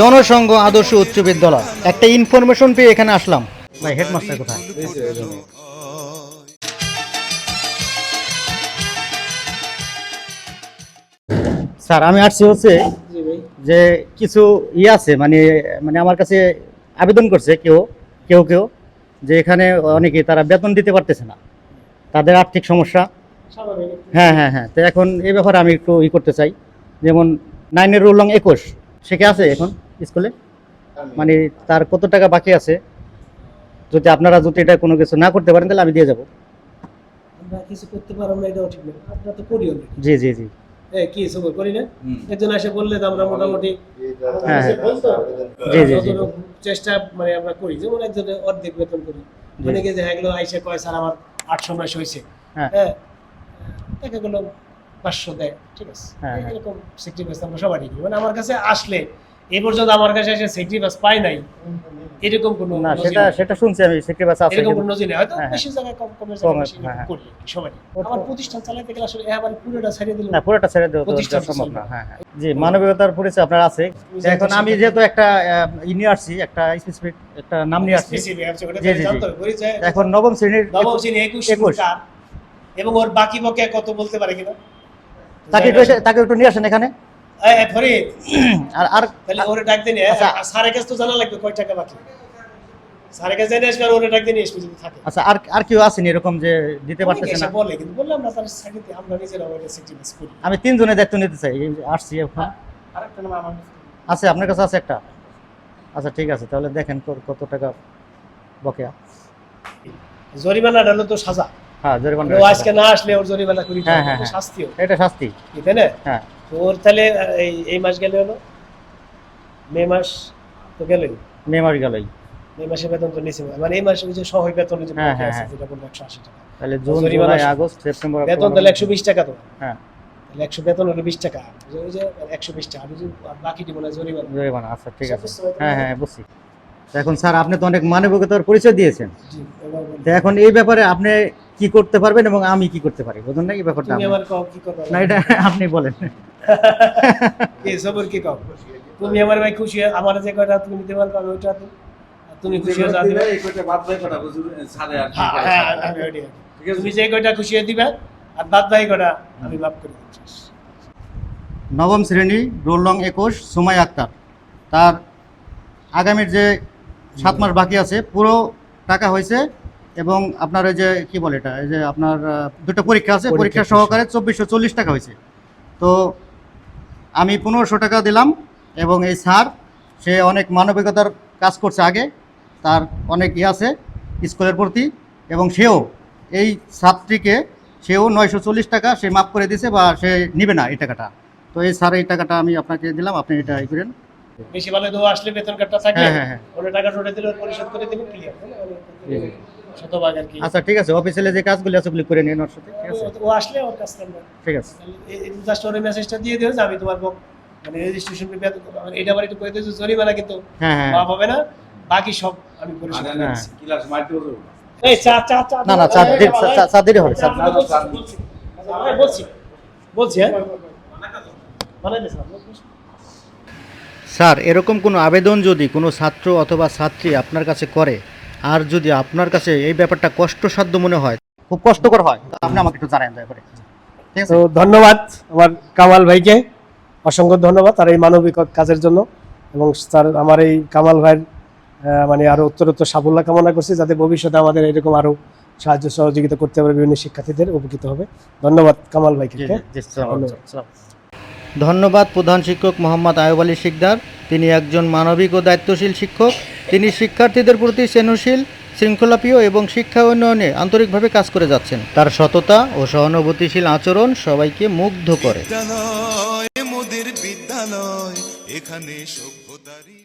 জনসংঘ আদর্শ উচ্চ বিদ্যালয়। একটা ইনফরমেশন পেয়ে এখানে আসলাম। ভাই হেডমাস্টার কোথায়? স্যার আমি আসছি হচ্ছে যে কিছু আছে মানে মানে আমার কাছে আবেদন করছে কেউ কেউ কেউ যে এখানে অনেকে তারা বেতন দিতে পারতেছে না, তাদের আর্থিক সমস্যা। হ্যাঁ হ্যাঁ হ্যাঁ, তো এখন এই ব্যাপারে আমি একটু করতে চাই। যেমন 9-এর রোল নং 21 শেখে আছে এখন স্কুলে, মানে তার কত টাকা বাকি আছে, যদি আপনারা যদি এটা কোনো কিছু না করতে পারেন তাহলে আমি দিয়ে যাব। আমরা কিছু করতে পারবো না এটাও ঠিক না, আমরা তো করি অলরেডি। জি জি জি, কি সবর করি না, একজন এসে বললে তো আমরা মোটামুটি হ্যাঁ জি জি জি চেষ্টা মানে আমরা করি। যেমন একজনের অর্ধেক বেতন করি, অনেকে দেখা গেলো আইসা কয় স্যার আমার 800-900 হয়েছে, হ্যাঁ দেখা গেলো 500 দেয়, ঠিক আছে। এরকম স্যাক্রিফাইস আমরা সবারই করি। মানে আমার কাছে আসলে এই পর্যন্ত আমার কাছে এসে স্যাক্রিফাইস পাই নাই এরকম কোনো না, সেটা শুনছি আমি, স্যাক্রিফাইস আছে এরকম কোনো নজির হয়তো বেশি জায়গায় কম কমের জায়গায় বেশি করি সবাই। আমার প্রতিষ্ঠান চালাতে গেলে আসলে এবারে পুরোটা ছেড়ে দিলে না, পুরোটা ছেড়ে দেওয়া তো সম্ভব না। হ্যাঁ হ্যাঁ জি, মানবিকতার পরিচয় আপনার আছে। এখন আমি যেহেতু একটা নিয়ে আসছি, একটা স্পেসিফিক একটা নাম নিয়ে আসছি, এখন নবম শ্রেণী 21 এবং ওর বাকি বকে কত বলতে পারে কিনা তাকে একটু নিয়ে আসেন এখানে। আর আর তাহলে ওরে ডাক দেন, স্যারের কাছে তো জানা লাগবে কয় টাকা বাকি, স্যারের কাছে জেনে আসবে আর ওরে ডাক দেন এসে যদি থাকে। আচ্ছা, আর কেউ আছেন এরকম যে দিতে পারতেছে না? বলে কিন্তু বললাম না তার সাথে আমরা নিজেরা ওরে সেক্টিভিস করি। আমি 3 জনের দায়িত্ব নিতে চাই, আসছি এখন। আরেকটা নাম আমার আছে, আপনার কাছে আছে একটা? আচ্ছা ঠিক আছে, তাহলে দেখেন কত টাকা বকেয়া। জরিমানাটা হলো তো সাজা। হ্যাঁ, জরিমানা। ও আজকে না আসলে ওর জরিমানা করি, এটা শাস্তিও, এটা শাস্তি, তাই না? হ্যাঁ। ওর তাহলে এই মাস গেলে হলো মে মাস তো গেলই, মে মাস গেলই, মে মাসে বেতন তো নিছে, মানে এই মাসে যে সহ বেতন যে বাকি আছে যেটা বললো 180 টাকা, তাহলে জুন জুলাই আগস্ট সেপ্টেম্বর বেতন তাহলে 120 টাকা তো। হ্যাঁ, তাহলে 100 বেতন হলো 20 টাকা, ওই যে 120 টাকা আর বাকি দিব না জরিমানা। আচ্ছা ঠিক আছে, হ্যাঁ হ্যাঁ বুঝছি। এখন স্যার আপনি তো অনেক মানবিকতার পরিচয় দিয়েছেন, তো এখন এই ব্যাপারে আপনি কি করতে পারবেন এবং আমি কি করতে পারি, বুঝুন না এই ব্যাপারটা? তুমি আমার কও কি করবে না, এটা আপনি বলেন। কি সবর কি কও, তুমি আমার ভাই খুশি আমার যে কয়টা তুমি দিতে পারবে আমি ওইটা তুমি খুশি হয়ে যাবে, এই কয়টা বাদ ভাই কয়টা বুঝুন ছাড়ে আর কি তুমি যে কয়টা খুশি হয়ে দিবা আর বাদ ভাই কয়টা আমি মাফ করে দিচ্ছি। নবম শ্রেণী রোল নং 21 সুমাইয়া আক্তার, তার আগামীর যে 7 মাস বাকি আছে পুরো টাকা হয়েছে, এবং আপনার ওই যে কি বলে এটা, এই যে আপনার দুটো পরীক্ষা আছে, পরীক্ষা সহকারে 2440 টাকা হয়েছে। তো আমি 1500 টাকা দিলাম, এবং এই স্যার সে অনেক মানবিকতার কাজ করছে আগে, তার অনেক আছে স্কুলের প্রতি, এবং সেও এই ছাত্রীকে সেও 940 টাকা সে মাফ করে দিয়েছে, বা সে নেবে না এই টাকাটা। তো এই স্যার এই টাকাটা আমি আপনাকে দিলাম, আপনি এটা করেন। বেশি ভালো তো আসলে বেতন কাটটা থাকলে ওর টাকা টোটা দিলে পরিশোধ করে দিবেন, ক্লিয়ার শতভাগ আর কি। আচ্ছা ঠিক আছে, অফিসিয়ালি যে কাজগুলো আছে ওগুলো করে নিন ওর সাথে, ঠিক আছে? ও আসলে ওর কাছে আমরা ঠিক আছে, জাস্ট ওর মেসেজটা দিয়ে দিও যে আমি তোমার মানে রেজিস্ট্রেশন ফি মানে এটা আবার একটু কই দিয়েছো জরিমানা কিন্তু মাফ হবে না, বাকি সব আমি পরিশোধ করে দিচ্ছি। ক্লাস মাইট করব এই চা না না, চা দিলে হবে, চা বলছি হ্যাঁ বানাই দিছ। স্যার এরকম কোনো আবেদন যদি কোনো ছাত্র অথবা ছাত্রী আপনার কাছে করে, আর যদি আপনার কাছে এই ব্যাপারটা কষ্টসাধ্য মনে হয়, খুব কষ্টকর হয়, আপনি আমাকে একটু জানান দয়া করে, ঠিক আছে? তো ধন্যবাদ আমার কামাল ভাইকে, অসংখ্য ধন্যবাদ তার এই মানবিক কাজের জন্য, এবং স্যার আমার এই কামাল ভাইয়ের মানে আরো উত্তরোত্তর সাফল্য কামনা করছি, যাতে ভবিষ্যতে আমাদের এরকম আরো সাহায্য সহযোগিতা করতে পারে, বিভিন্ন শিক্ষার্থীদের উপকৃত হবে। ধন্যবাদ কামাল ভাইকে। ধন্যবাদ প্রধান শিক্ষক মোহাম্মদ আয়ুব আলী শিকদার। তিনি একজন মানবিক ও দায়িত্বশীল শিক্ষক। তিনি শিক্ষার্থীদের প্রতি স্নেহশীল, শৃঙ্খলাপ্রিয় এবং শিক্ষা উন্নয়নে আন্তরিকভাবে কাজ করে যাচ্ছেন। তার সততা ও সহানুভূতিশীল আচরণ সবাইকে মুগ্ধ করে। মোদের বিদ্যালয় এখানে সভ্যতারই